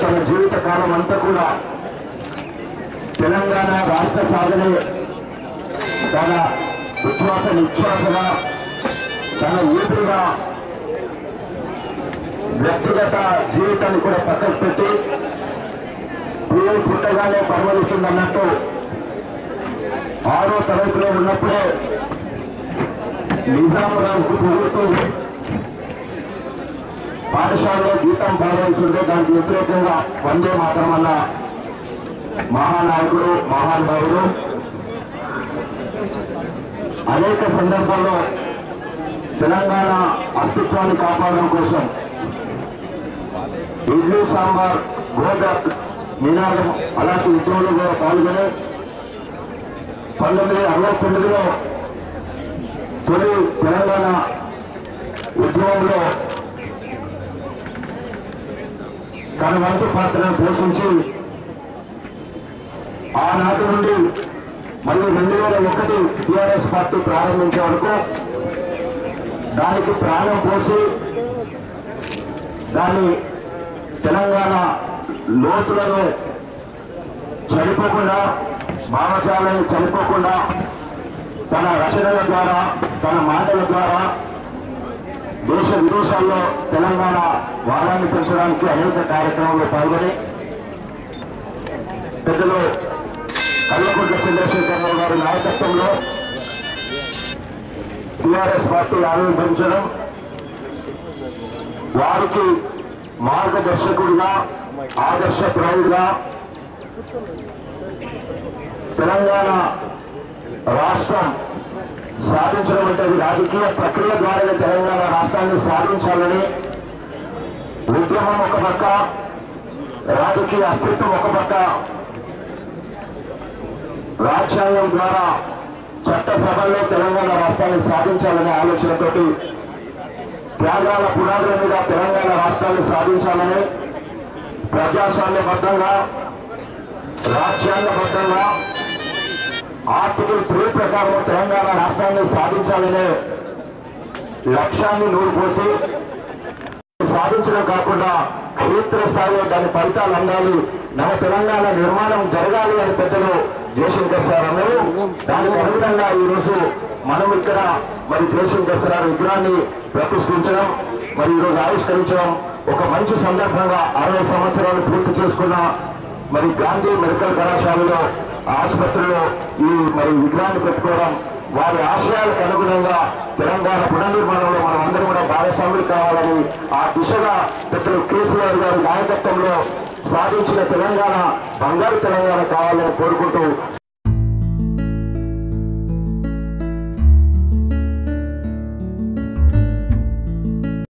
తన జీవిత కాలం అంతా కూడా తెలంగాణ రాష్ట్ర సాధనే తన ఉచ్ఛ్వాస నిశ్వాసగా తన ఊపిరిగా వ్యక్తిగత జీవితాన్ని కూడా పక్కకు పెట్టి పిల్లలు పుట్టగానే పరిమళిస్తుందన్నట్టు 6వ తరగతిలో ఉన్నప్పుడే నిజాంరాజ్కు పొగుడుతూ పాఠశాలలో గీతం పాడాల్సిందే దానికి వ్యతిరేకంగా వందే మాతరం అన్న మహానాయకుడు మహానుభావుడు అనేక సందర్భాల్లో తెలంగాణ అస్తిత్వాన్ని కాపాడడం కోసం ఇడ్లీ సాంబార్ గోబ్యాక్ నినాదం అలాంటి ఉద్యమంలో పాల్గొని 1969లో తొలి తెలంగాణ ఉద్యమంలో తన వంతు పాత్రను పోషించి ఆనాటి నుండి మళ్ళీ 2001 టీఆర్ఎస్ పార్టీ ప్రారంభించే వరకు దానికి ప్రాణం పోసి దాన్ని తెలంగాణ లోతులను చనిపోకుండా భావజాలను చనిపోకుండా తన రచనల ద్వారా తన మాటల ద్వారా దేశ విదేశాల్లో తెలంగాణ వాదాన్ని పెంచడానికి అనేక కార్యక్రమాల్లో పాల్గొని పెద్దలు కల్వకుంట్ల చంద్రశేఖరరావు గారి నాయకత్వంలో టీఆర్ఎస్ పార్టీ ఆవిర్భవించడం వారికి మార్గదర్శకుడిగా ఆదర్శప్రాయుడిగా తెలంగాణ రాష్ట్రం సాధించడం అంటే అది రాజకీయ ప్రక్రియ ద్వారానే తెలంగాణ రాష్ట్రాన్ని సాధించాలని ఉద్యమం ఒక పక్క రాజకీయ అస్తిత్వం ఒక పక్క రాజ్యాంగం ద్వారా చట్టసభల్లో తెలంగాణ రాష్ట్రాన్ని సాధించాలనే ఆలోచనతోటి త్యాగాల పునాదుల మీద తెలంగాణ రాష్ట్రాన్ని సాధించాలని ప్రజాస్వామ్యబద్ధంగా రాజ్యాంగబద్ధంగా ఆర్టికల్ 3 ప్రకారం తెలంగాణ రాష్ట్రాన్ని సాధించాలనే లక్ష్యాన్ని నూరుపోసి సాధించడం కాకుండా క్షేత్రస్థాయిలో దాని ఫలితాలు అందాలి నవ తెలంగాణ నిర్మాణం జరగాలి అని పెద్దలు జయశంకర్ సార్ అన్నారు. దానికి అనుగుణంగా ఈరోజు మనం ఇక్కడ మరి జయశంకర్ సార్ విగ్రహాన్ని ప్రతిష్ఠించడం మరి ఈరోజు ఆవిష్కరించడం ఒక మంచి సందర్భంగా 60 సంవత్సరాలు పూర్తి చేసుకున్న మరి గాంధీ మెడికల్ కళాశాలలో ఆసుపత్రిలో ఈ మరి విగ్రహాన్ని పెట్టుకోవడం వారి ఆశయాలకు అనుగుణంగా తెలంగాణ పునర్నిర్మాణంలో మనం అందరం కూడా భాగస్వాములు కావాలని ఆ దిశగా పెద్దలు కేసీఆర్ గారి నాయకత్వంలో సాధించిన తెలంగాణ బంగారు తెలంగాణ కావాలని కోరుకుంటూ